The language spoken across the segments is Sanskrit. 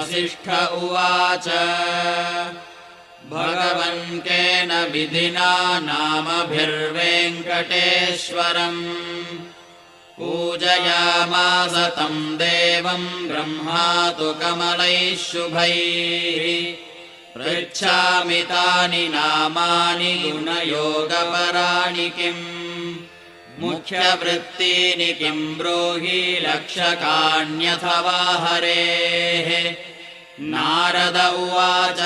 वसिष्ठ उवाच भगवन् केन विधिना नामभिर्वेङ्कटेश्वरम् पूजयामास तम् देवम् ब्रह्मा तु कमलैः शुभैः पृच्छामि तानि नामानि गुणयोगपराणि किम् मुख्यवृत्तीनि किम् ब्रूहि लक्षकाण्यथवा हरेः नारद उवाच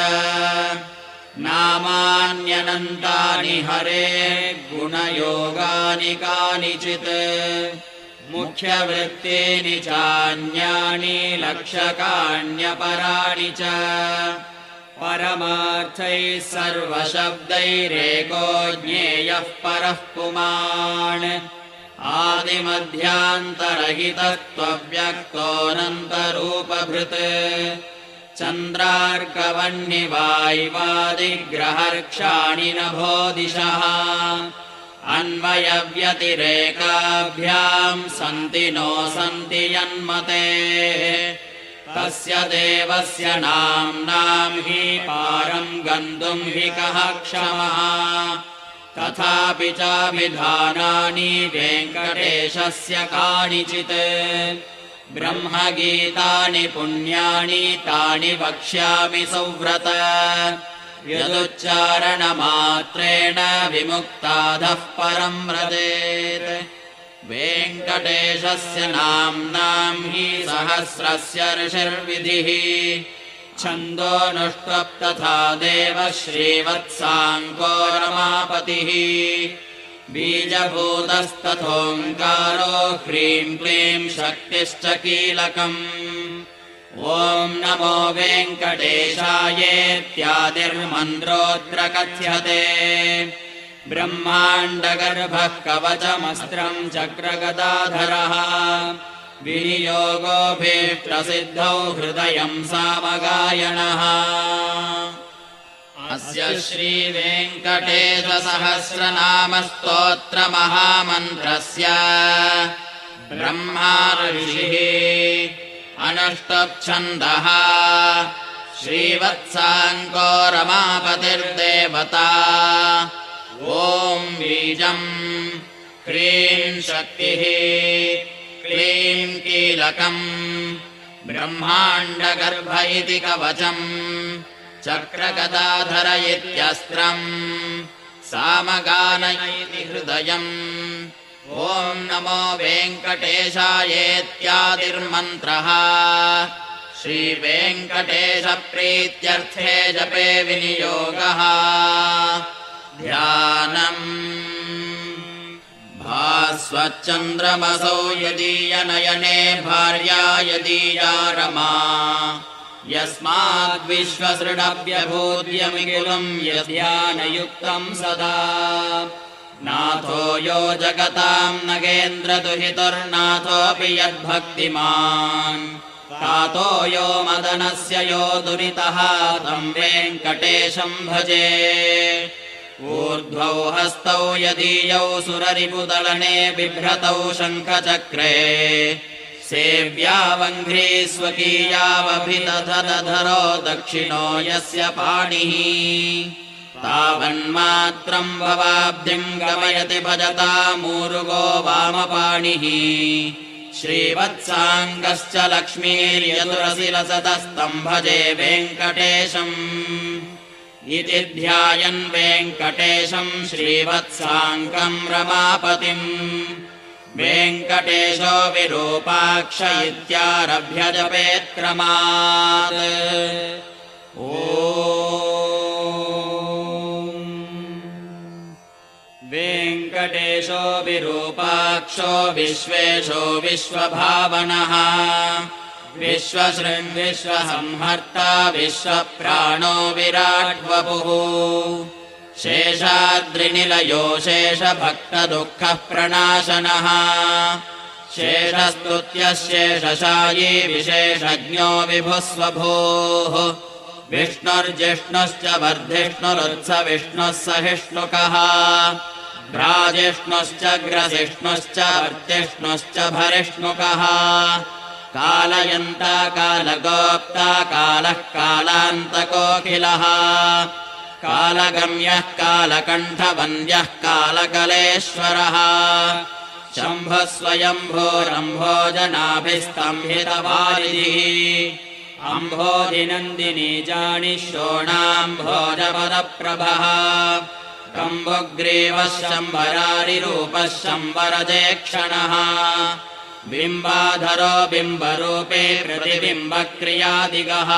नामान्यनन्तानि हरे गुणयोगानि कानिचित् मुख्यवृत्तीनि चान्यानि लक्षकाण्यपराणि च परमार्थैः सर्वशब्दैरेको ज्ञेयः परः पुमान् आदिमध्यान्तरहितत्वव्यक्तोऽनन्तरूपभृत् चन्द्रार्कवह्निवाय्वादिग्रहर्क्षाणि नभोदिशः अन्वयव्यतिरेकाभ्याम् सन्ति नो सन्ति यन्मतेः तस्य देवस्य नाम्नाम् हि पारम् गन्तुम् हि कः क्षमः तथापि चाभिधानानि वेङ्कटेशस्य कानिचित् ब्रह्मगीतानि पुण्यानि तानि वक्ष्यामि सौव्रत यदुच्चारणमात्रेण विमुक्ताधः परम् व्रजेत् वेङ्कटेशस्य नाम्नाम् हि सहस्रस्य ऋषिर्विधिः छन्दोऽनुष्टप्तथा देवः श्रीवत्साङ्को रमापतिः बीजभूतस्तथोङ्कारो ह्रीं क्लीं शक्तिश्च कीलकम् ॐ नमो वेङ्कटेशायेत्यादिर्मन्त्रोऽत्र कथ्यते ब्रह्माण्डगर्भः कवचमस्त्रम् चक्रगदाधरः विनियोगोऽभीष्टसिद्धौ हृदयम् सामगायणः अस्य श्रीवेङ्कटेशसहस्रनामस्तोत्रमहामन्त्रस्य ब्रह्मा ऋषिः अनुष्टुप्छन्दः श्रीवत्साङ्को रमापतिर्देवता ॐ बीजम् ह्रीं शक्तिः क्लीं कीलकम् ब्रह्माण्डगर्भ इति कवचम् चक्रगदाधर इत्यस्त्रम् सामगान इति हृदयम् ॐ नमो वेङ्कटेशायेत्यादिर्मन्त्रः श्रीवेङ्कटेशप्रीत्यर्थे जपे विनियोगः ध्यानम् भास्वच्चन्द्रमसौ यदीयनयने भार्या यदीया रमा यस्माद्विश्वसृडव्यभूत्यमिकुलम् यद्ध्यानयुक्तम् सदा नाथो यो जगताम् नगेन्द्रदुहितुर्नाथोऽपि यद्भक्तिमान् तातो यो मदनस्य यो दुरितः तम् वेङ्कटेशम् भजे ऊर्ध्वौ हस्तौ यदीयौ सुररिपुदलने बिभ्रतौ शङ्खचक्रे सेव्यावङ्घ्री स्वकीयावभिदधरधरो दक्षिणो यस्य पाणिः तावन्मात्रम् भवाब्धिम् गमयति भजतामूरुगो वामपाणिः श्रीवत्साङ्गश्च लक्ष्मीर्यदुरसि लसतस्तम् भजे वेङ्कटेशम् इति ध्यायन् वेङ्कटेशम् श्रीवत्साङ्गम् रमापतिम् वेङ्कटेशो विरूपाक्ष इत्यारभ्य जपेत्क्रमात् ॐ वेङ्कटेशो विरूपाक्षो विश्वेशो विश्वभावनः विश्वशृङ् विश्वसंहर्ता विश्वप्राणो विराट्वपुः शेषाद्रिनिलयो शेषभक्तदुःखः प्रणाशनः शेषस्तुत्यः शेषशायी विशेषज्ञो विभुः स्वभूः विष्णुर्जिष्णुश्च वर्धिष्णुरुत्सविष्णुः सहिष्णुकः भ्राजिष्णुश्च ग्रसिष्णुश्च वर्तिष्णुश्च भरिष्णुकः कालयन्ता कालगोप्ता कालः कालान्तकोऽखिलः कालगम्यः कालकण्ठवन्द्यः कालकलेश्वरः शम्भुः स्वयम्भूरम्भोजनाभिस्तम्भितवारिधिः अम्भोधिनन्दिनी जानिशोणाम्भोजपदप्रभः कम्बुग्रीवः शम्बरारिरूपः शम्बरजेक्षणः बिम्बाधरो बिम्बरूपे प्रतिबिम्बक्रियादिगः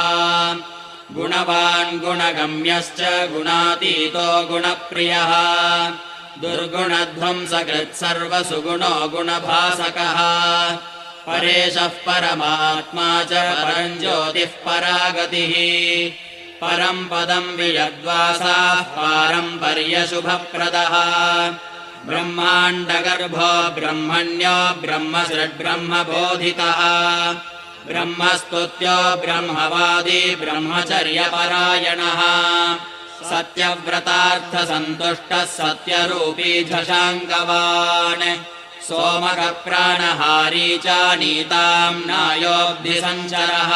गुणवान् गुणगम्यश्च गुणातीतो गुणप्रियः दुर्गुणध्वंसकृत्सर्वसुगुणो गुणभासकः परेशः परमात्मा च परम् ज्योतिः परागतिः परम् पदम् वियद्वासाः पारम्पर्यशुभप्रदः ब्रह्माण्डगर्भो ब्रह्मण्यो ब्रह्मसृड्ब्रह्मबोधितः ब्रह्मस्तुत्यो ब्रह्मवादी ब्रह्मचर्यपरायणः सत्यव्रतार्थसन्तुष्टः सत्यरूपी झषाङ्गवान् सोमकप्राणहारी च नीताम्नायोऽब्धिसञ्चरः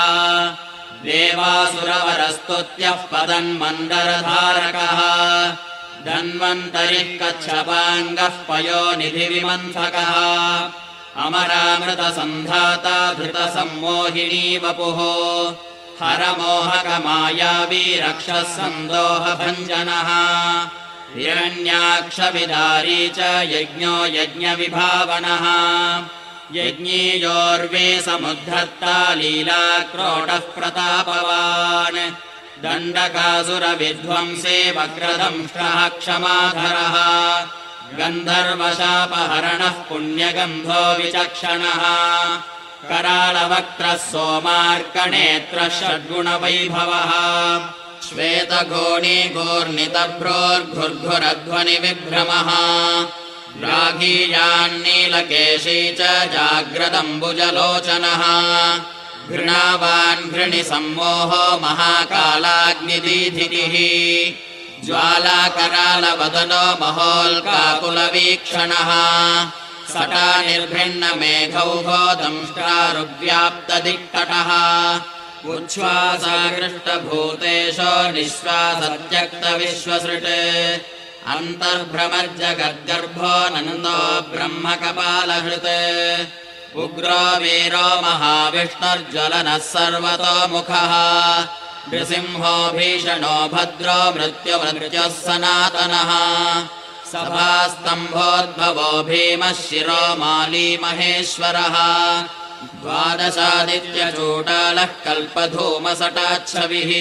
देवासुरवरस्तुत्यः पदन्मन्दरधारकः धन्वन्तरिः कच्छपाङ्गः पयोनिधिविमन्थकः अमरामृतसन्धाता धृतसम्मोहिनी वपुः हरमोहकमायावी रक्षः सन्दोहभञ्जनः हिरण्याक्षविदारी च यज्ञो यज्ञविभावनः यज्ञीयोर्वे समुद्धर्ता लीलाक्रोटः प्रतापवान् दण्डकासुरविध्वंसे वक्रदंष्ट्रः क्षमाधरः गन्धर्वशापहरणः पुण्यगन्धो विचक्षणः करालवक्त्रः सोमार्कनेत्रः षड्गुणवैभवः श्वेतगोणी घूर्णितभ्रोर्घुर्घुरध्वनिविभ्रमः राघीयान्नीलकेशी च जाग्रदम्बुजलोचनः घृणावान् घृणिसम्मोहो महाकालाग्निदीधितिः ज्वालाकरालवदनो महोल्काकुलवीक्षणः सटानिर्भिन्नमेघौघो दंष्ट्रारुव्याप्तदिक्तटः उच्छ्वासाकृष्टभूतेशो निःश्वासत्यक्तविश्वसृट् अन्तर्भ्रमज्जगद्गर्भो नन्दो ब्रह्मकपालहृत् उग्रो वीरो महाविष्णुर्ज्वलनः सर्वतोमुखः नृसिंहो भीषणो भद्रो मृत्युमृत्युः सनातनः सभास्तम्भोद्भवो भीमः शिरो माली महेश्वरः द्वादशादित्यचूटालः कल्पधूमसटाच्छविः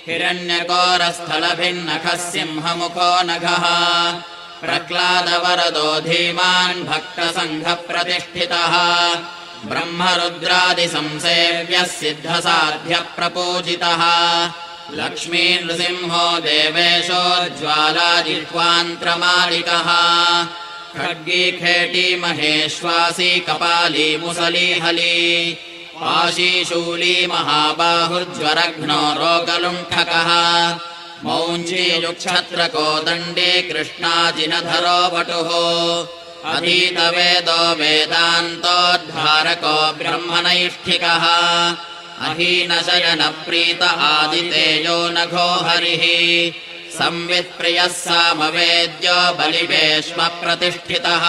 हिरण्यकोरस्थलभिन्नखः सिंहमुखो नघः प्रह्लादवरदो धीमान् भक्तसङ्घप्रतिष्ठितः ब्रह्मरुद्रादिसंसेव्यः सिद्धसाध्यप्रपूजितः लक्ष्मीनृसिंहो देवेशो ज्वालाजिह्वान्त्रमालिकः खड्गी खेटी महेश्वासी कपाली मुसलीहली पाशीशूली महाबाहुर्ज्वरघ्नो रोगलुण्ठकः मौञ्जीयुक्षत्रकोदण्डी कृष्णाजिनधरो वटुः अधीतवेदो वेदान्तोद्धारको ब्रह्मनैष्ठिकः अहीनशयनप्रीत आदितेयो नघो हरिः संवित्प्रियः सामवेद्यो बलिवेश्मप्रतिष्ठितः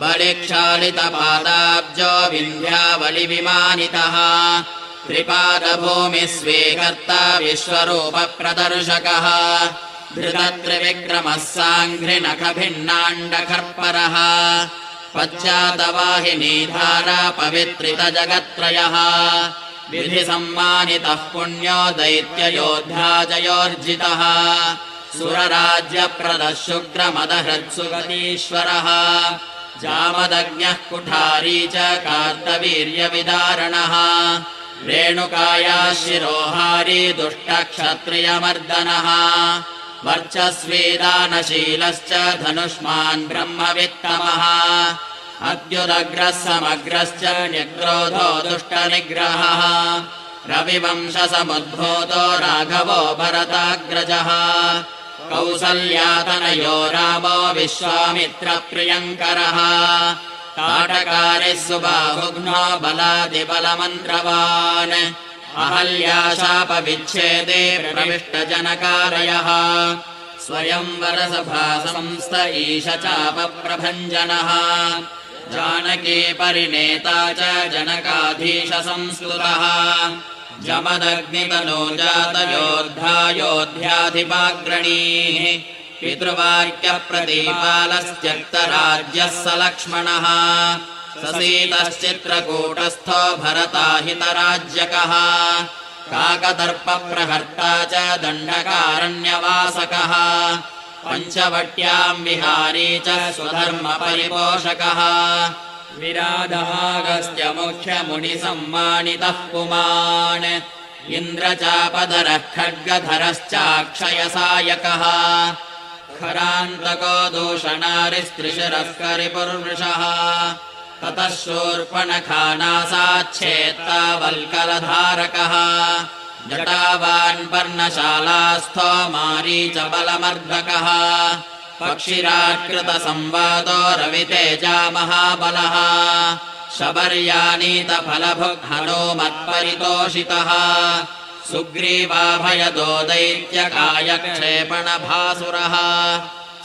बलिक्षालितपादाब्जो विन्ध्यावलिविमानितः त्रिपादभूमिः स्वीकर्ता विश्वरूपप्रदर्शकः धृतत्रिविक्रमः साङ्घ्रिनखभिन्नाण्डखर्परः पश्चातवाहिनीधारा पवित्रितजगत्त्रयः विधिसम्मानितः पुण्यो दैत्ययोद्धाजयोर्जितः सुरराज्यप्रदः शुक्रमदहृत्सुगतीश्वरः जामदग्न्यः कुठारी च कार्तवीर्यविदारणः रेणुकायाः शिरोहारी दुष्टक्षत्रियमर्दनः वर्चस्वीदानशीलश्च धनुष्मान् ब्रह्मवित्तमः अद्युदग्रः समग्रश्च न्यग्रोधो दुष्टनिग्रहः रविवंशसमुद्भूतो राघवो भरताग्रजः कौसल्यातनयो रामो विश्वामित्रप्रियङ्करः ताटकारिः सुबाहुघ्नो बलादिबलमन्त्रवान् अहल्याशापविच्छेदे प्रविष्टजनकारयः स्वयंवरसभासंस्त ईश चापप्रभञ्जनः जानकी परिणेता च जनकाधीशसंस्तुतः जमदग्नितनो जातयोद्धायोध्याधिपाग्रणीः पितृवाक्यप्रतिपालस्त्यक्तराज्यः स लक्ष्मणः ससीतश्चित्रकूटस्थो भरताहितराज्यकः काकदर्पप्रहर्ता च दण्डकारण्यवासकः पञ्चवट्याम् विहारी च स्वधर्मपरिपोषकः विराधहागस्त्यमुख्यमुनिसम्मानितः पुमान् इन्द्रचापधरः खड्गधरश्चाक्षयसायकः खरान्तको दूषणारिस्त्रिशिरस्करिपुर्वृषः ततः शूर्पणखानासाच्छेत्तावल्कलधारकः जटावान् पर्णशालास्थो मारीचबलमर्धकः पक्षिराकृतसंवादो रवितेजा महाबलः शबर्यानीतफलभुग् हनूमत्परितोषितः सुग्रीवाभयदो दैत्यकायक्षेपणभासुरः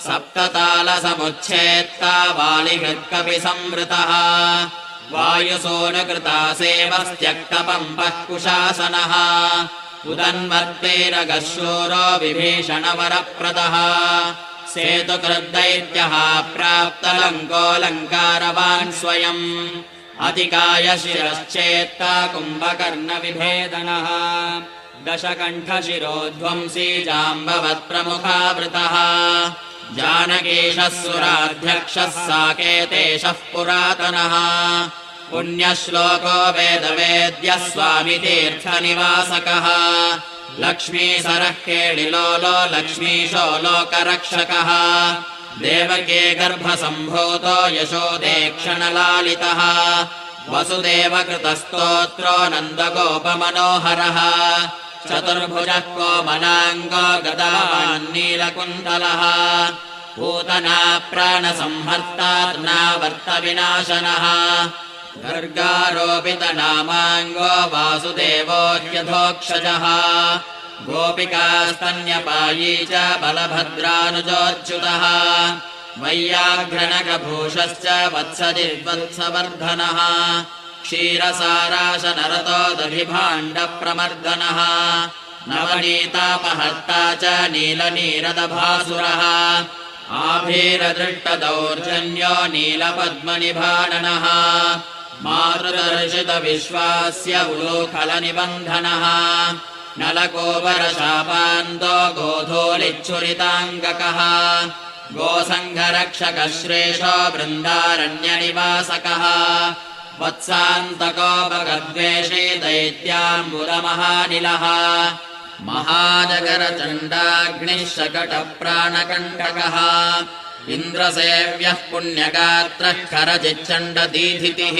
सप्ततालसमुच्छेत्ता वालिहृत्कपिसंवृतः वायुसूनुकृता सेवस्त्यक्तपम्पः कुशासनः उदन्वर्तेरगशूरो विभीषणवरप्रदः सेतुकृद्दैत्यः प्राप्तलङ्कोऽलङ्कारवान् स्वयम् अतिकायशिरश्चेत्ता कुम्भकर्णविभेदनः दशकण्ठशिरोध्वंसी जाम्बवत्प्रमुखावृतः जानकीशः सुराध्यक्षः साकेतेशः पुरातनः पुण्यश्लोको वेदवेद्यः स्वामितीर्थनिवासकः लक्ष्मीसरः केळिलोलो लक्ष्मीशो लोकरक्षकः देवके गर्भसम्भूतो यशोदेक्षणलालितः वसुदेवकृतस्तोत्रो नन्दगोपमनोहरः चतुर्भुजः कोमलाङ्गो गदावान्नीलकुण्डलः पूतना प्राणसंहर्तार्नावर्तविनाशनः गर्गारोपितनामाङ्गो वासुदेवो ह्यधोक्षजः गोपिकास्तन्यपायी च बलभद्रानुजोच्युतः वैयाघ्रनकभूषश्च वत्सजिद्वत्सवर्धनः क्षीरसाराशनरतो दधिभाण्डप्रमर्दनः नवनीतापहर्ता च नीलनीरदभासुरः आभीरदृष्टदौर्जन्यो नीलपद्मनिभाननः मातृदर्शितविश्वास्य उलूखलनिबन्धनः नलकोपरशापान्तो गोधूलिच्छुरिताङ्गकः गोसङ्घरक्षकः श्रेषो बृन्दारण्यनिवासकः वत्सान्तकोपगद्वेषी दैत्याम्बुदमहानिलः महाजगरचण्डाग्निः शकटप्राणकण्टकः इन्द्रसेव्यः पुण्यगात्रः करचिच्चण्डदीधितिः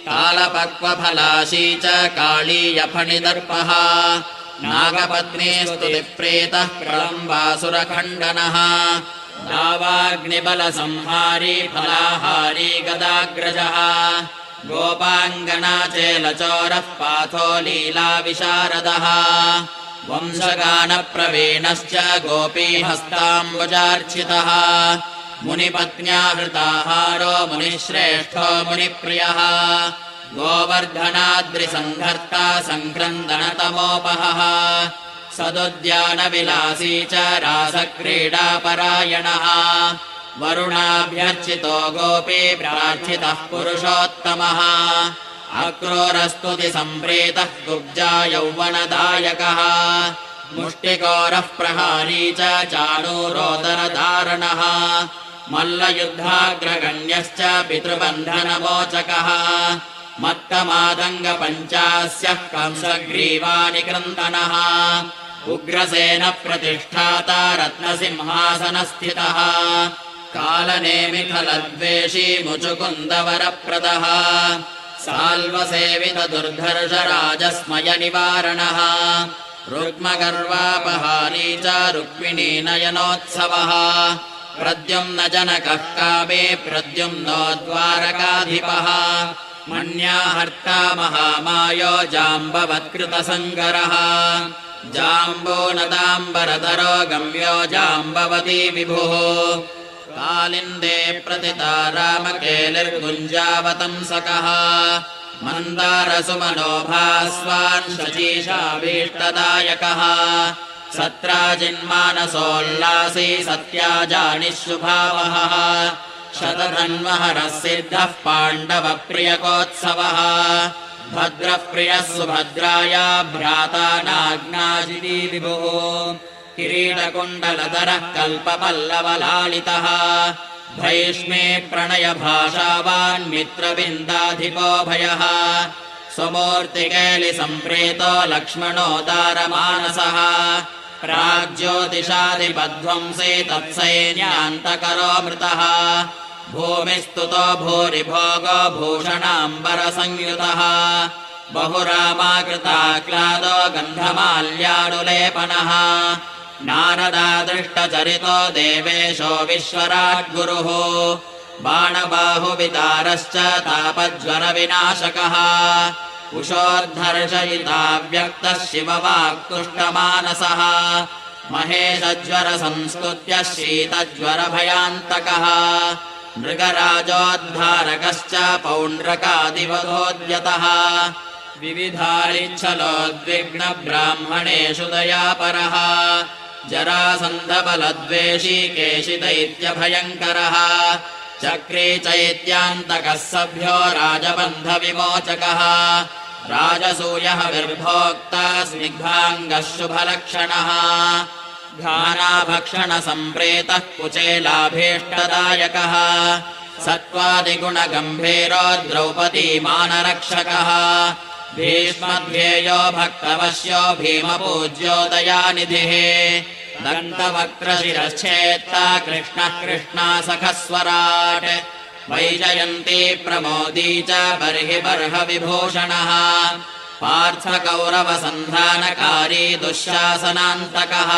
कालपक्वफलाशी च कालीयफणिदर्पः नागपत्नीस्तुतिप्रेतः प्रलम्बासुरखण्डनः दावाग्निबलसंहारी फलाहारी गदाग्रजः गोपाङ्गनाचेलचोरः पाथो लीलाविशारदः वंशगानप्रवीणश्च गोपीहस्ताम्बुजार्चितः मुनिपत्न्याहृताहारो मुनिश्रेष्ठो मुनिप्रियः गोवर्धनाद्रिसङ्घर्ता सङ्क्रन्दनतमोपहः सदुद्यानविलासी च रासक्रीडापरायणः वरुणाभ्यर्चितो गोपी प्रार्थितः पुरुषोत्तमः अक्रूरस्तुतिसम्प्रीतः कुब्जा यौवनदायकः मुष्टिकोरः प्रहारी च चाणूरोदरधारणः मल्लयुद्धाग्रगण्यश्च पितृबन्धनमोचकः मत्तमादङ्गपञ्चास्यः कंसग्रीवानिक्रन्दनः उग्रसेनप्रतिष्ठाता रत्नसिंहासनस्थितः कालनेमिखलद्वेषी मुचुकुन्दवरप्रदः साल्वसेवितदुर्धर्षराजस्मयनिवारणः रुक्मगर्वापहारी च रुक्मिणीनयनोत्सवः प्रद्युम्न जनकः कामे प्रद्युम्नो द्वारकाधिपः मन्याहर्ता महामायो जाम्बवत्कृतसङ्गरः जाम्बूनदाम्बरधरो गम्यो जाम्बवती विभुः कालिन्दे प्रतिता रामकेलिर्गुञ्जावतंसकः मन्दारसुमनोभास्वान् शचीशाभीष्टदायकः सत्राजिन्मानसोल्लासी सत्याजानिष्युभावहः शतधन्वहरः सिद्धः पाण्डवप्रियकोत्सवः भद्रः प्रियः सुभद्राया भ्राता नाग्नाजिनी विभुः किरीटकुण्डलधरः कल्पपल्लवलालितः भैष्मे प्रणयभाषावान् मित्रबिन्दाधिपो भयः स्वमूर्तिकेलिसम्प्रेतो लक्ष्मणोदारमानसः प्राग्ज्योतिषादिपध्वंसे तत्सैन्यान्तकरो मृतः भूमिस्तुतो भूरिभोगो भूषणाम्बरसंयुतः बहुरामाकृताक्लादो गन्धमाल्यानुलेपनः नारदादृष्टचरितो देवेशो विश्वराट्गुरुः बाणबाहुवितारश्च तापज्वरविनाशकः कुशोद्धर्षयिता व्यक्तः शिववाक्तुष्टमानसः महेशज्वरसंस्तुत्य शीतज्वरभयान्तकः मृगराजोद्धारकश्च पौण्ड्रकादिवधोद्यतः विविधारिच्छलोद्विग्नब्राह्मणेषु दयापरः जरासन्धबलद्वेषी केशिदैत्यभयङ्करः चक्रे चैत्यान्तकः सभ्यो राजबन्धविमोचकः राजसूयः विर्भोक्ता स्निग्धाङ्गः शुभलक्षणः घानाभक्षणसम्प्रेतः कुचेलाभीष्टदायकः सत्त्वादिगुणगम्भीरो द्रौपदीमानरक्षकः भीष्मध्येयो भक्तवश्यो भीमपूज्यो दयानिधिः दन्तवक्त्रशिरश्चेत्ता कृष्णः कृष्णासखस्वराट् वैजयन्ती प्रमोदी च बर्हि बर्हविभूषणः पार्थकौरवसन्धानकारी दुःशासनान्तकः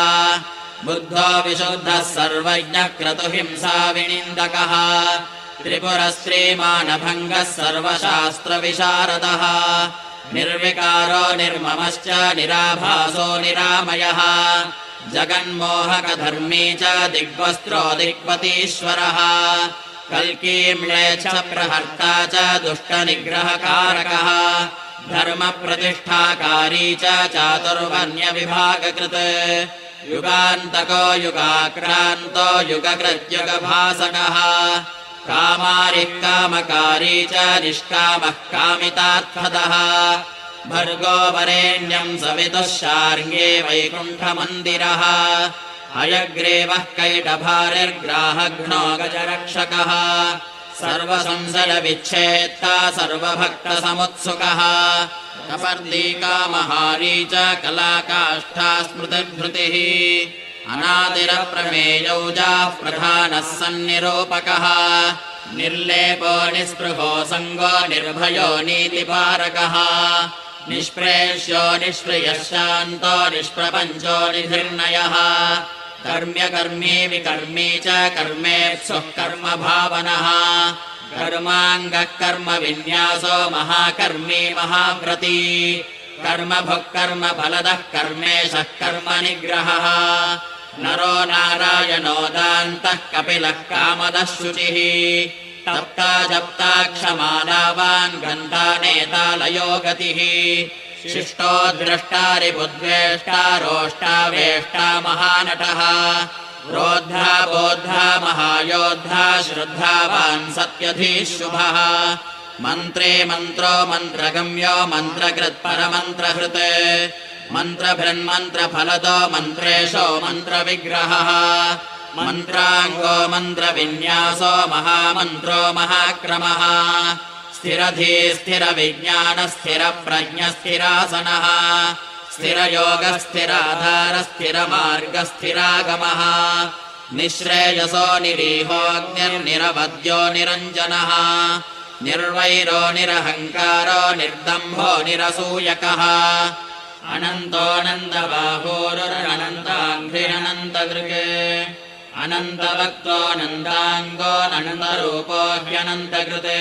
बुद्धो विशुद्धः सर्वज्ञः क्रतुहिंसाविनिन्दकः त्रिपुरस्त्रीमानभङ्गः सर्वशास्त्रविशारदः निर्विकारो निर्ममश्च निराभासो निरामयः जगन्मोहकधर्मी च दिग्वस्त्रो दिग्पतीश्वरः कल्कीम्लेच्छप्रहर्ता च दुष्टनिग्रहकारकः धर्मप्रतिष्ठाकारी च चातुर्वर्ण्यविभागकृत् युगान्तको युगाक्रान्तो युगकृद्युगभासकः कामारिः कामकारी च निष्कामः कामितार्थदः भर्गो वरेण्यम् सवितुः शार्ङ्गे वैकुण्ठमन्दिरः हयग्रीवः कैटभारिर्ग्राहघ्नो गजरक्षकः सर्वसंशयविच्छेत्ता सर्वभक्तसमुत्सुकः कपर्दीकामहारी च कलाकाष्ठा स्मृतिर्धृतिः अनादिरप्रमेयौजाः प्रधानः सन्निरूपकः निर्लेपो निःस्पृहो सङ्गो निर्भयो नीतिपारकः निष्प्रेष्यो निष्प्रियः शान्तो निष्प्रपञ्चो निधिर्नयः कर्म्यकर्मी विकर्मी च कर्मेप्सुः कर्मभावनः कर्माङ्गः कर्मविन्यासो महाकर्मी महाव्रती कर्मभुः कर्मफलदः कर्मेशः कर्मनिग्रहः नरो नारायणो दान्तः कपिलः कामदः शुचिः तप्ता जप्ता क्षमालावान् गन्धा नेता लयो गतिः शिष्टो द्रष्टा रिपुद्वेष्टा रोष्टा वेष्टा महानटः रोद्धा बोद्धा महायोद्धा श्रद्धावान् सत्यधीः शुभः मन्त्रे मन्त्रो मन्त्रगम्यो मन्त्रकृत्परमन्त्रहृत् मन्त्रभृन्मन्त्रफलदो मन्त्रेशो मन्त्रविग्रहः मन्त्राङ्गो मन्त्रविन्यासो महामन्त्रो महाक्रमः स्थिरधी स्थिरविज्ञानस्थिरप्रज्ञस्थिरासनः स्थिरयोगस्थिराधारस्थिरमार्गस्थिरागमः निःश्रेयसो निरीहोऽग्निर्निरवद्यो निरञ्जनः निर्वैरो निरहङ्कारो निर्दम्भो निरसूयकः अनन्तोऽनन्दबाहोरुरनन्ताङ्घ्रिरनन्तदृक् अनन्तवक्त्रोऽनन्ताङ्गो अनन्तरूपो ह्यनन्तकृते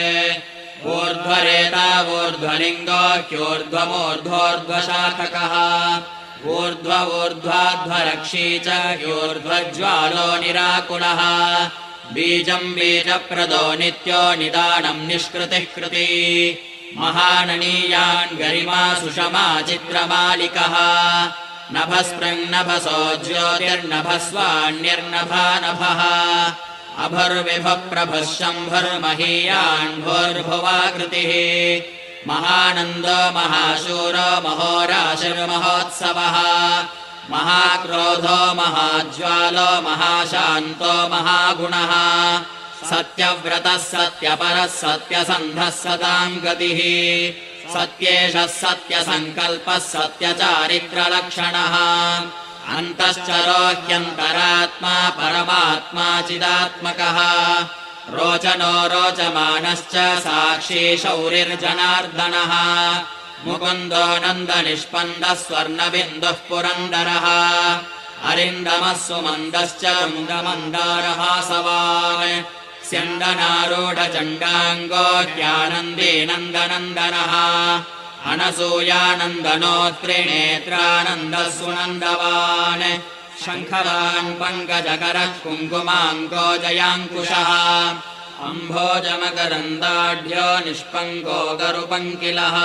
ऊर्ध्वरेता ऊर्ध्वलिङ्गो ह्योर्ध्वमूर्ध्वोर्ध्वशाखकः ऊर्ध्व ऊर्ध्वाध्वरक्षी च ह्योर्ध्वज्वालो निराकुलः बीजम् बीजप्रदो नित्यो निदानम् निष्कृतिः कृती महाननीयान् गरिमा सुषमा चित्रमालिकः नभस्पृङ्नभसो ज्योतिर्नभस्वान्यर्नभा नभः अभर्विभप्रभः शम्भर्महीयान् भोर्भुवाकृतिः महानन्दो महाशूरो महोराशिर्महोत्सवः महाक्रोधो महाज्वालो महाशान्तो महागुणः सत्यव्रतः सत्यपरः सत्यसन्धः सताम् गतिः सत्येशः सत्यसङ्कल्पः सत्यचारित्रलक्षणः अन्तश्चरो ह्यन्तरात्मा परमात्मा चिदात्मकः रोचनो रोचमानश्च साक्षी शौरिर्जनार्दनः मुकुन्दो नन्दनिष्पन्दः स्वर्णबिन्दुः पुरन्दरः अरिन्दमः सुमन्दश्च मुन्दमन्दारहासवान् स्यन्दनारूढचण्डाङ्गो ह्यानन्दी नन्दनन्दनः अनसूयानन्दनो त्रिनेत्रानन्दः सुनन्दवान् शङ्खवान् पङ्कजकरः कुङ्कुमाङ्को जयाङ्कुशः अम्भोजमकरन्दाढ्यो निष्पङ्को गरुपङ्किलः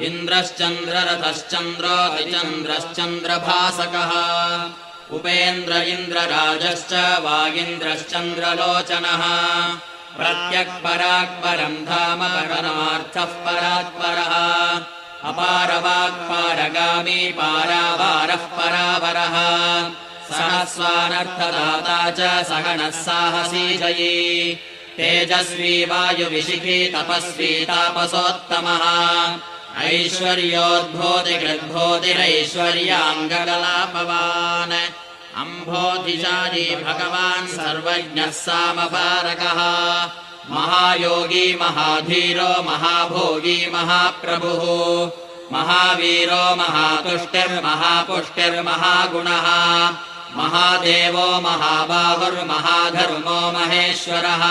इन्द्रश्चन्द्ररथश्चन्द्रो अतिचन्द्रश्चन्द्रभासकः उपेन्द्र इन्द्रराजश्च वागीन्द्रश्चन्द्रलोचनः प्रत्यक्पराक्परम् धाम परमार्थः परात्परः अपारवाक्पारगामी पारावारः परावरः सहस्वानर्थदाता च सगणः साहसी जयी तेजस्वी वायुविशिखी तपस्वी तापसोत्तमः ऐश्वर्योद्भूतिकृद्भूतिरैश्वर्याङ्गकलापवान् अम्भोधिशाली भगवान् सर्वज्ञः सामपारकः महायोगी महाधीरो महाभोगी महाप्रभुः महावीरो महातुष्टिर्महापुष्टिर्महागुणः महादेवो महाबाहुर्महाधर्मो महेश्वरः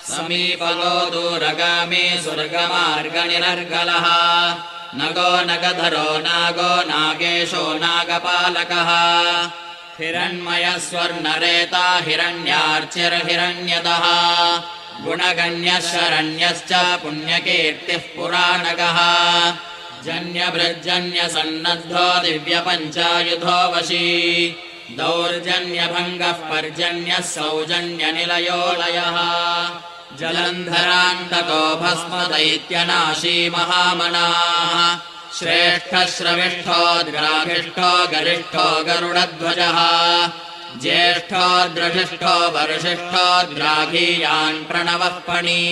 समीपगो दूरगामी स्वर्गमार्गनिरर्गलः नगो नगधरो नागो नागेशो नागपालकः हिरण्मयः स्वर्णरेता हिरण्यार्चिर्हिरण्यदः गुणगण्यः शरण्यश्च पुण्यकीर्तिः पुराणगः जन्यभृज्जन्यसन्नद्धो दिव्यपञ्चायुधो वशी दौर्जन्यभङ्गः पर्जन्यः सौजन्यनिलयो लयः जलन्धरान्तको भस्मदैत्यनाशी महामनाः श्रेष्ठः श्रविष्ठो द्राघिष्ठो गरिष्ठो गरुडध्वजः ज्येष्ठो द्रशिष्ठो वर्षिष्ठो द्राघीयान् प्रणवः फणी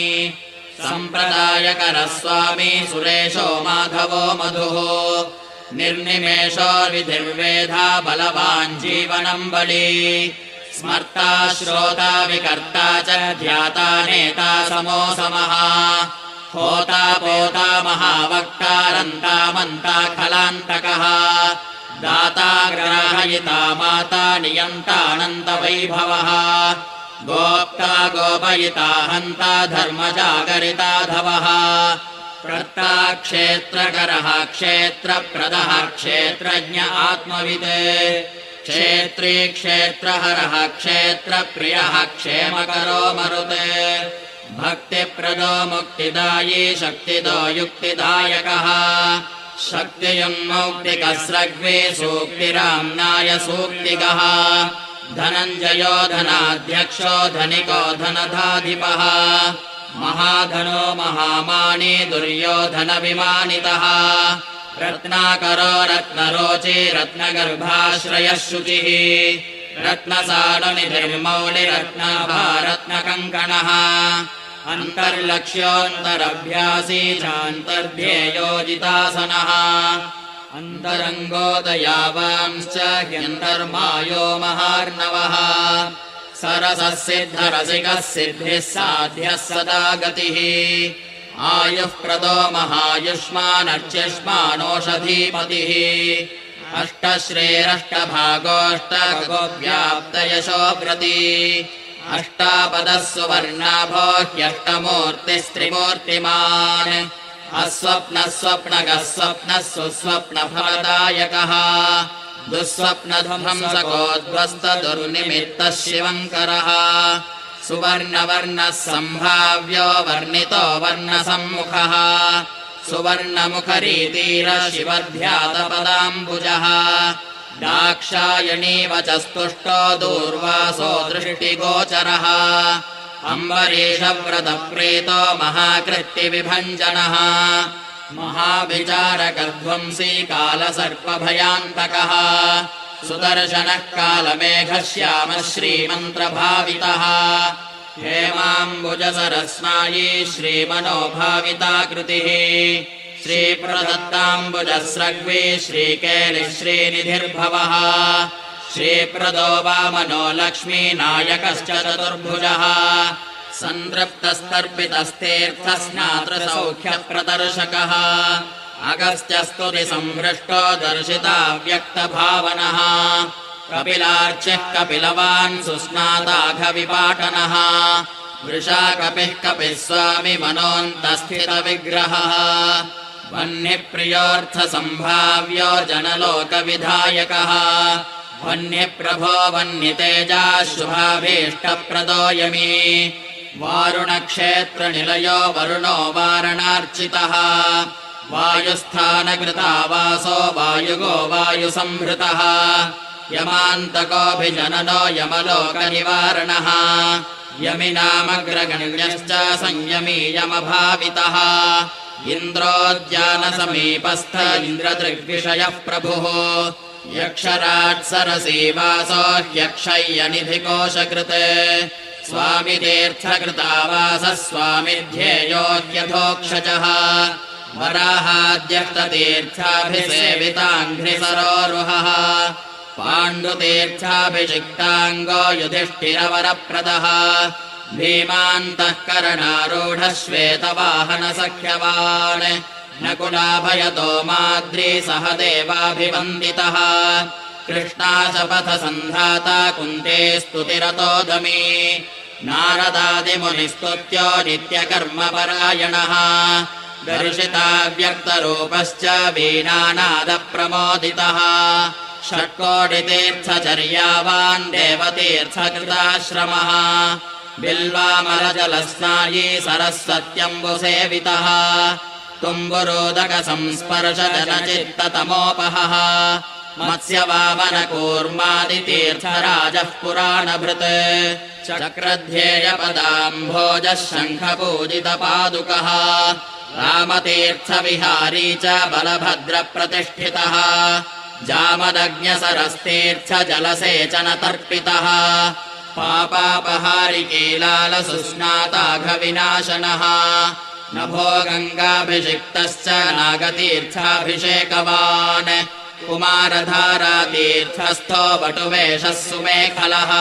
सम्प्रदायकरः स्वामी सुरेशो माधवो मधुः निर्निमेषो विधिर्वेधा बलवान् जीवनम् बली स्मर्ता श्रोता विकर्ता च ध्याता नेता समो समः होता पोता महावक्तारन्ता मन्ता खलान्तकः दाता ग्राहयिता माता नियन्तानन्तवैभवः गोप्ता गोपयिता हन्ता धर्मजागरिता धवः कर्ता क्षेत्रकरः क्षेत्रप्रदः क्षेत्रज्ञ आत्मवित् क्षेत्री क्षेत्रहरः क्षेत्रप्रियः क्षेमकरो मरुते भक्तिप्रदो मुक्तिदायी शक्तिदो युक्तिदायकः शक्तियुन्मौक्तिकस्रग्वी सूक्तिराम्नाय सूक्तिगः धनञ्जयो धनाध्यक्षो धनिको धनधाधिपः महाधनो महामानी दुर्योधनविमानितः रत्नाकरो रत्नरोचि रत्नगर्भाश्रयः शुचिः रत्नसानुनिधिर्मौलिरत्नाभा रत्नकङ्कणः अन्तर्लक्ष्योऽन्तरभ्यासी चान्तर्ध्येयोजितासनः अन्तरङ्गोदयावांश्च ह्यन्तर्मायो महार्णवः सरसः सिद्धरसिकः सिद्धिः साध्यः सदा गतिः आयुः प्रदो महायुष्मानर्च्युष्मानोषधीपतिः अष्टश्रेरष्टभागोऽष्टगोव्याप्तयशोऽव्रती अष्टापदः सुवर्णाभो ह्यष्टमूर्तिस्त्रिमूर्तिमान् अस्वप्नः स्वप्नगः स्वप्नः सुस्वप्नफलदायकः दुःस्वप्नध्वंसकोद्ध्वस्तदुर्निमित्तः शिवङ्करः सुवर्णवर्णः सम्भाव्यो वर्णितो वर्णसम्मुखः सुवर्णमुखरीतीर शिवध्यातपदाम्बुजः दाक्षायणीव च स्तुष्टो दूर्वासो दृष्टिगोचरः अम्बरीषव्रतप्रीतो महाकृत्तिविभञ्जनः महाविचारकध्वंसी कालसर्पभयान्तकः सुदर्शनः कालमेघः श्यामः श्रीमन्त्रभावितः हेमाम्बुजसरस्नायी श्रीमनोभाविताकृतिः श्रीप्रदत्ताम्बुजस्रग्वी श्रीकेलिः श्रीनिधिर्भवः श्रीप्रदो वामनो लक्ष्मीनायकश्च चतुर्भुजः सन्तृप्तस्तर्पितस्तीर्थस्नातृसौख्यप्रदर्शकः अगस्त्यस्तुतिसंभृष्टो दर्शिताव्यक्तभावनः कपिलार्चिः कपिलवान् सुस्नाताघविपाटनः वृषा कपिः कपिः स्वामी मनोऽन्तस्थितविग्रहः वह्निप्रियोऽर्थसम्भाव्यो जनलोकविधायकः वह्निप्रभो वह्नितेजाः शुभाभीष्टप्रदो यमी वारुणक्षेत्रनिलयो वरुणो वारणार्चितः वायुस्थानकृतावासो वायुगो वायुसंहृतः यमान्तकोऽभिजननो यमलोकनिवारणः यमिनामग्रगण्यश्च संयमी यमभावितः इन्द्रोद्यानसमीपस्थ इन्द्रदृग्विषयः प्रभुः यक्षराट्सरसीवासो ह्यक्षय्यनिधिकोशकृत् स्वामितीर्थकृतावासः स्वामिध्येयो ह्यथोक्षजः वराहाद्यक्ततीर्थाभिसेविताङ्घ्रिसरोरुहः पाण्डुतीर्थाभिषिक्ताङ्गो युधिष्ठिरवरप्रदः भीमान्तःकरणारूढः श्वेतवाहनसख्यवान् नकुलाभयतो माद्री सह देवाभिवन्दितः कृष्णाशपथसन्धाता कुन्ते स्तुतिरतोदमी नारदादिमुनिस्तुत्यो नित्यकर्मपरायणः दर्शिताव्यक्तरूपश्च वीणानादप्रमोदितः षट्कोटितीर्थचर्यावान् देवतीर्थकृताश्रमः बिल्वामलजलस्नायी सरस्वत्यम्बुसेवितः तुम्बुरोदकसंस्पर्शजनचित्ततमोपहः मत्स्यवामनकूर्मादितीर्थराजः पुराणभृत् चक्रध्येयपदाम्भोजः शङ्खपूजितपादुकः रामतीर्थविहारी च बलभद्रप्रतिष्ठितः जामदग्न्यसरस्तीर्थजलसेचनतर्पितः पापापहारिकीलालसुस्नाताघविनाशनः नभो गङ्गाभिषिक्तश्च नागतीर्थाभिषेकवान् कुमारधारातीर्थस्थो वटुवेषः सुमेखलः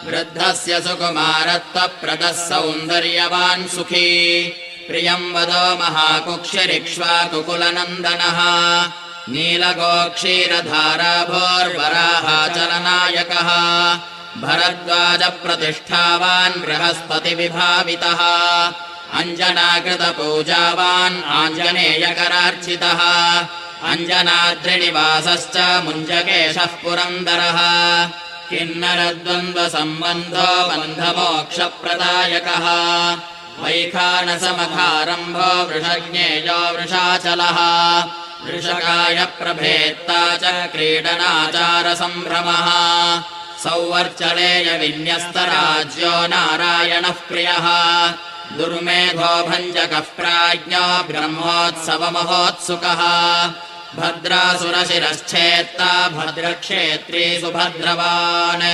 वृद्धस्य सुकुमारत्वप्रदः सौन्दर्यवान् सुखी प्रियम् वदो महाकुक्षिरिक्ष्वाकुकुलनन्दनः नीलगोक्षीरधाराभोर्वराहाचलनायकः भरद्वाजप्रतिष्ठावान् बृहस्पतिविभावितः अञ्जनाकृतपूजावान् आञ्जनेयकरार्चितः अञ्जनाद्रिनिवासश्च मुञ्जकेशः पुरन्दरः किन्नरद्वन्द्वसम्बन्धो बन्धमोक्षप्रदायकः वैखानसमखारम्भो वृषज्ञेयो वृषाचलः वृषकाय प्रभेत्ता च क्रीडनाचारसम्भ्रमः सौवर्चलेय विन्यस्तराज्यो नारायणः प्रियः दुर्मेधो भञ्जकः प्राज्ञो ब्रह्मोत्सवमहोत्सुकः भद्रासुरशिरश्चेत्ता भद्रक्षेत्री सुभद्रवान्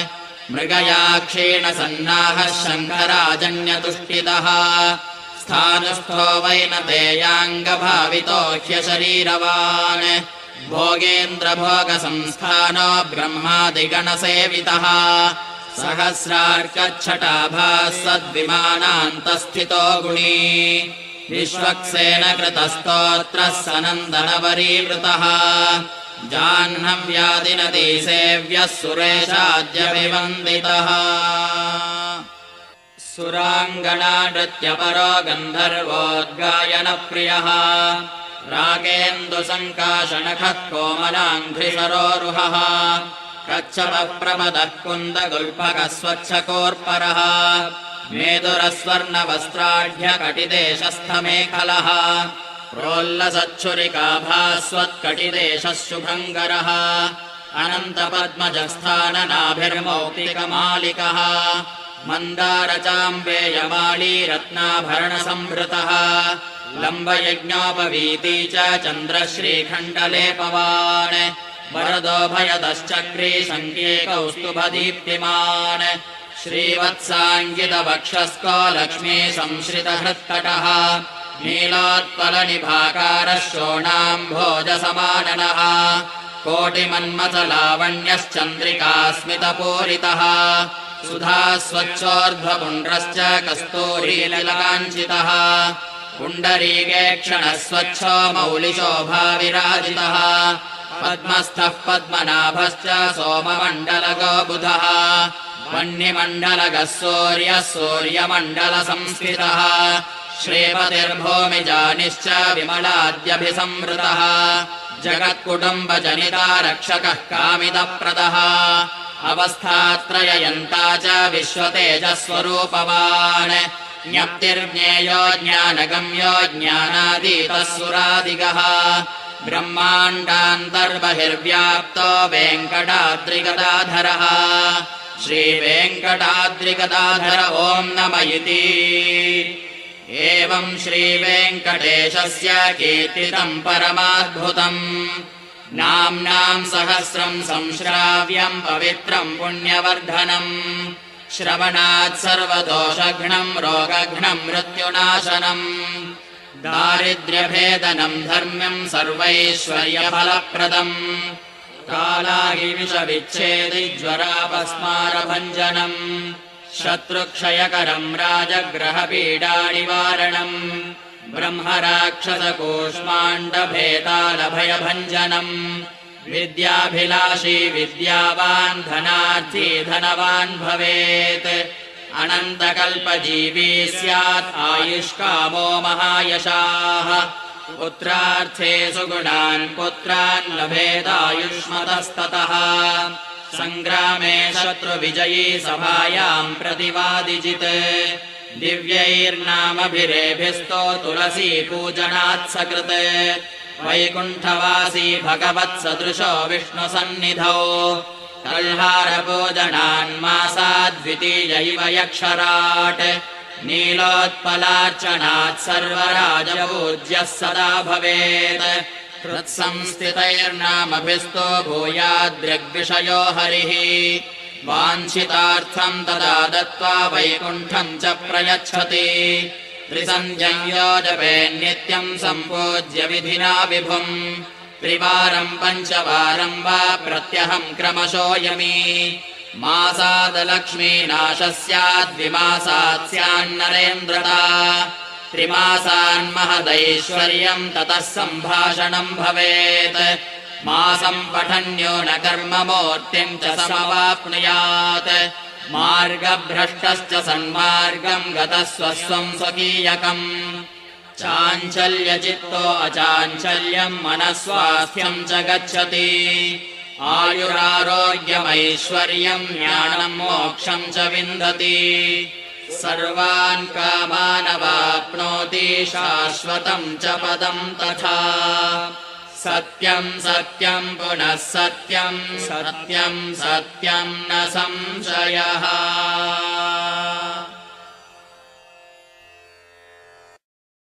मृगया क्षीणसन्नाहः शङ्खराजन्यतुष्टितः स्थानुस्थो वैनतेयाङ्गभावितो ह्यशरीरवान् भोगेन्द्रभोगसंस्थानो ब्रह्मादिगणसेवितः सहस्रार्कच्छटाभाः सद्विमानान्तस्थितो गुणी विश्वक्सेन कृतस्तोत्रः सनन्दनवरीवृतः जाह्नव्यादिनदी सेव्यः सुरेशाद्यभिवन्दितः सुराङ्गना नृत्यपरो गन्धर्वोद्गायनप्रियः रागेन्दुसङ्काशनखः कोमलाङ्घ्रिसरोरुहः कच्छपः प्रमदः कुन्दगुल्फकः स्वच्छकोर्परः मेदुरस्वर्णवस्त्राढ्यकटिदेशस्थमेखलः प्रोल्लसच्छुरिकाभास्वत्कटिदेशः शुभङ्करः अनन्तपद्मजस्थाननाभिर्मौक्तिकमालिकः मन्दारचाम्बेयमाली रत्नाभरणसंवृतः लम्बयज्ञोपवीती च चन्द्रश्रीखण्डलेपवान् वरदोभयदश्चक्री सङ्ख्येकौस्तुभदीप्तिमान् श्रीवत्साङ्गितवक्षस्को लक्ष्मी संश्रितहृत्कटः नीलोत्पलनिभाकारः शोणाम्भोजसमाननः कोटिमन्मथलावण्यश्चन्द्रिकास्मितपूरितः सुधास्वच्छोर्ध्वपुण्ड्रश्च कस्तूरीललाञ्छितः पुण्डरीकेक्षणः स्वच्छो मौलिशोभाविराजितः पद्मस्थः पद्मनाभश्च सोममण्डलगो बुधः वह्निमण्डलगः सूर्यः सूर्यमण्डलसंस्थितः श्रीपतिर्भूमिजानिश्च विमलाद्यभिसंवृतः जगत्कुटुम्बजनिता रक्षकः कामितप्रदः अवस्थात्रययन्ता च विश्वतेजस्वरूपवान् ज्ञप्तिर्ज्ञेयो ज्ञानगम्यो ज्ञानातीतः सुरादिगः ब्रह्माण्डान्तर्बहिर्व्याप्तो वेङ्कटाद्रिगदाधरः श्रीवेङ्कटाद्रिगदाधर ॐ नम इति एवम् श्रीवेङ्कटेशस्य कीर्तितम् परमाद्भुतम् नाम्नाम् सहस्रम् संश्राव्यम् पवित्रम् पुण्यवर्धनम् श्रवणात् सर्वदोषघ्नम् रोगघ्नम् मृत्युनाशनम् दारिद्र्यभेदनम् धर्म्यम् सर्वैश्वर्यफलप्रदम् कालागिविषविच्छेदिज्वरापस्मारभञ्जनम् शत्रुक्षयकरम् राजग्रहपीडानिवारणम् ब्रह्मराक्षसकूष्माण्डभेदालभयभञ्जनम् विद्याभिलाषी विद्यावान् धनार्थी धनवान् भवेत् अनन्तकल्पजीवी स्यात् आयुष्कामो महायशाः पुत्रार्थे सुगुणान् पुत्रान् लभेदायुष्मतस्ततः सङ्ग्रामे शत्रुविजयी सभायाम् प्रतिवादिजित् दिव्यैर्नामभिरेभिस्तो तुलसी पूजनात् सकृत् वैकुण्ठवासी भगवत्सदृशो विष्णुसन्निधौ कल्हारपूजनान्मासाद्वितीयैव यक्षराट् नीलोत्पलार्चनात् सर्वराजपूज्यः सदा भवेत् हृत्संस्थितैर्नामभिस्तो भूयाद्दृग्विषयो हरिः वाञ्छितार्थम् तदा दत्त्वा वैकुण्ठम् च प्रयच्छति त्रिसन्ध्यं जपेन्नित्यम् सम्पूज्य विधिना विभुम् त्रिवारम् पञ्चवारम् वा प्रत्यहम् क्रमशो यमी मासादलक्ष्मीनाशः स्याद्विमासात् स्यान्नरेन्द्रता त्रिमासान्महदैश्वर्यम् ततः सम्भाषणम् भवेत् मासम् पठन्यो न कर्ममूर्तिम् च समवाप्नुयात् मार्गभ्रष्टश्च सन्मार्गम् गतः स्वस्वम् स्वकीयकम् चाञ्चल्यचित्तो अचाञ्चल्यम् मनस्वास्थ्यम् च गच्छति आयुरारोग्यमैश्वर्यम् ज्ञानम् मोक्षम् च विन्दति सर्वान् कामानवाप्नोति शाश्वतम् च पदम् तथा सत्यम् सत्यम् पुनः सत्यम् सत्यम् सत्यम् न संशयः।